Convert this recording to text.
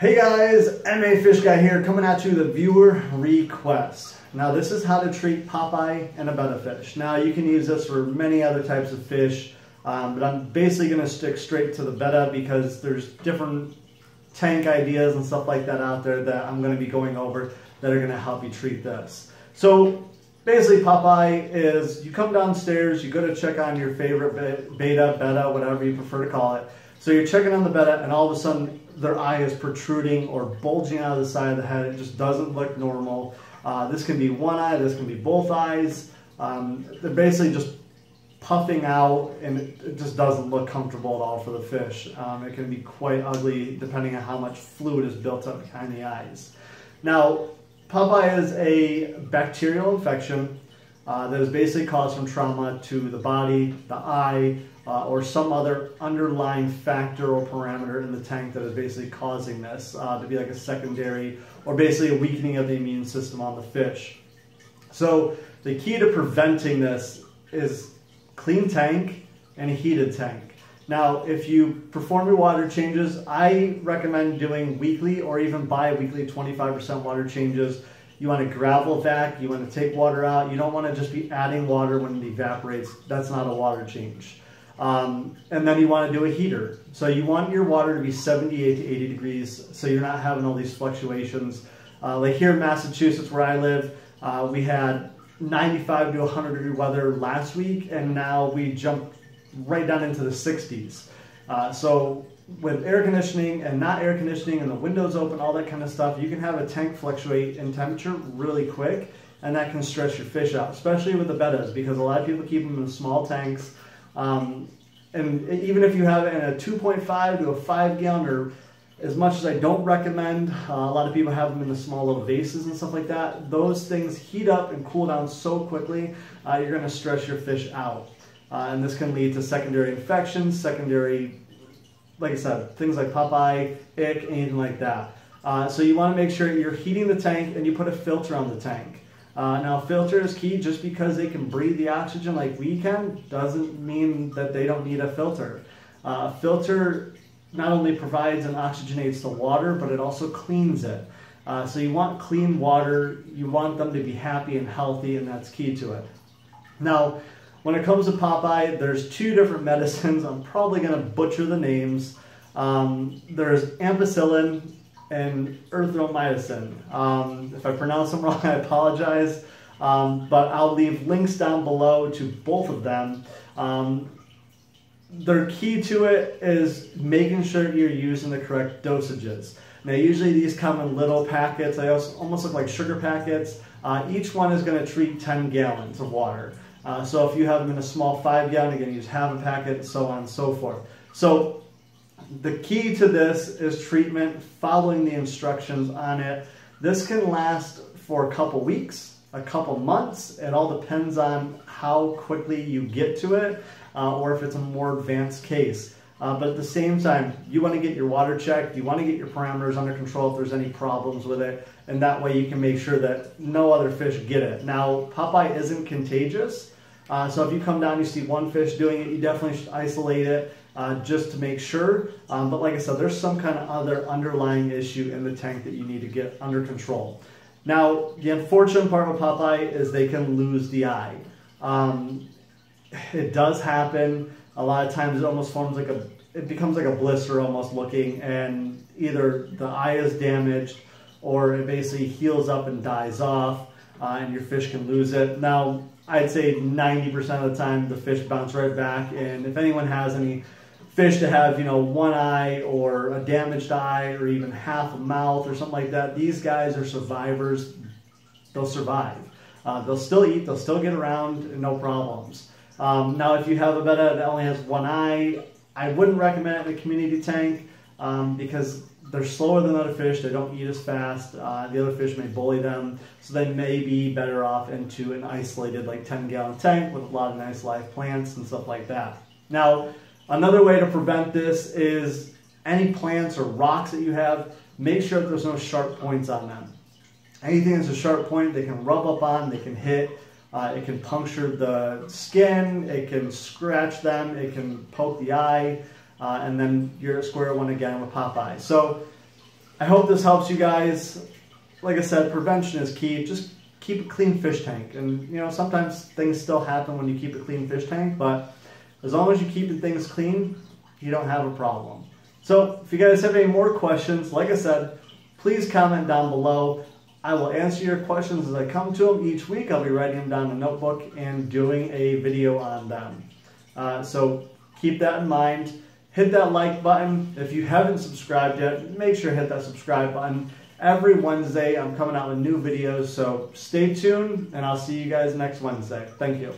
Hey guys, MA Fish Guy here, coming at you with a viewer request. Now this is how to treat popeye and a betta fish. Now you can use this for many other types of fish, but I'm basically going to stick straight to the betta because there's different tank ideas and stuff like that out there that I'm going to be going over that are going to help you treat this. So basically popeye is, you come downstairs, you go to check on your favorite betta, whatever you prefer to call it. So you're checking on the betta and all of a sudden their eye is protruding or bulging out of the side of the head. It just doesn't look normal. This can be one eye, this can be both eyes. They're basically just puffing out and it just doesn't look comfortable at all for the fish. It can be quite ugly depending on how much fluid is built up behind the eyes. Now, popeye is a bacterial infection that is basically caused from trauma to the body, the eye, or some other underlying factor or parameter in the tank that is basically causing this to be like a secondary or basically a weakening of the immune system on the fish. So the key to preventing this is clean tank and a heated tank. Now, if you perform your water changes, I recommend doing weekly or even bi-weekly 25% water changes. You want to gravel vac, you want to take water out. You don't want to just be adding water when it evaporates. That's not a water change. And then you want to do a heater. So you want your water to be 78 to 80 degrees so you're not having all these fluctuations. Like here in Massachusetts where I live, we had 95 to 100 degree weather last week and now we jumped right down into the 60s. So with air conditioning and not air conditioning and the windows open, all that kind of stuff, you can have a tank fluctuate in temperature really quick and that can stress your fish out, especially with the bettas because a lot of people keep them in small tanks. And even if you have it in a 2.5 to a 5 gallon, or as much as I don't recommend, a lot of people have them in the small little vases and stuff like that. Those things heat up and cool down so quickly, you're going to stress your fish out. And this can lead to secondary infections, secondary, like I said, things like popeye, ick, anything like that. So you want to make sure you're heating the tank and you put a filter on the tank. Now, filter is key. Just because they can breathe the oxygen like we can doesn't mean that they don't need a filter. A filter not only provides and oxygenates the water, but it also cleans it. So you want clean water, you want them to be happy and healthy, and that's key to it. Now, when it comes to popeye, there's two different medicines. I'm probably going to butcher the names. There's ampicillin and erythromycin. If I pronounce them wrong, I apologize, but I'll leave links down below to both of them. Their key to it is making sure you're using the correct dosages. Now usually these come in little packets. They almost look like sugar packets. Each one is going to treat 10 gallons of water. So if you have them in a small 5 gallon, you're going to use half a packet, so on and so forth. So the key to this is treatment, following the instructions on it. This can last for a couple weeks, a couple months. It all depends on how quickly you get to it or if it's a more advanced case. But at the same time, you want to get your water checked. You want to get your parameters under control if there's any problems with it. And that way you can make sure that no other fish get it. Now, popeye isn't contagious. So if you come down and you see one fish doing it, you definitely should isolate it. Just to make sure, but like I said, there's some kind of other underlying issue in the tank that you need to get under control. Now, the unfortunate part with popeye is they can lose the eye. It does happen. A lot of times it almost forms like it becomes like a blister almost looking, and either the eye is damaged or it basically heals up and dies off, and your fish can lose it. Now, I'd say 90% of the time the fish bounce right back, and if anyone has any fish to have, one eye or a damaged eye or even half a mouth or something like that, these guys are survivors. They'll survive. They'll still eat, they'll still get around, no problems. Now, if you have a betta that only has one eye, I wouldn't recommend it in a community tank because they're slower than other fish. They don't eat as fast. The other fish may bully them, so they may be better off into an isolated like 10-gallon tank with a lot of nice live plants and stuff like that. Now, another way to prevent this is any plants or rocks that you have, make sure that there's no sharp points on them. Anything that's a sharp point, they can rub up on, they can hit, it can puncture the skin, it can scratch them, it can poke the eye, and then you're at square one again with popeye. So I hope this helps you guys. Like I said, prevention is key. Just keep a clean fish tank. And you know, sometimes things still happen when you keep a clean fish tank, but as long as you keep things clean, you don't have a problem. So if you guys have any more questions, like I said, please comment down below. I will answer your questions as I come to them each week. I'll be writing them down in a notebook and doing a video on them. So keep that in mind. Hit that like button. If you haven't subscribed yet, make sure to hit that subscribe button. Every Wednesday I'm coming out with new videos, so stay tuned and I'll see you guys next Wednesday. Thank you.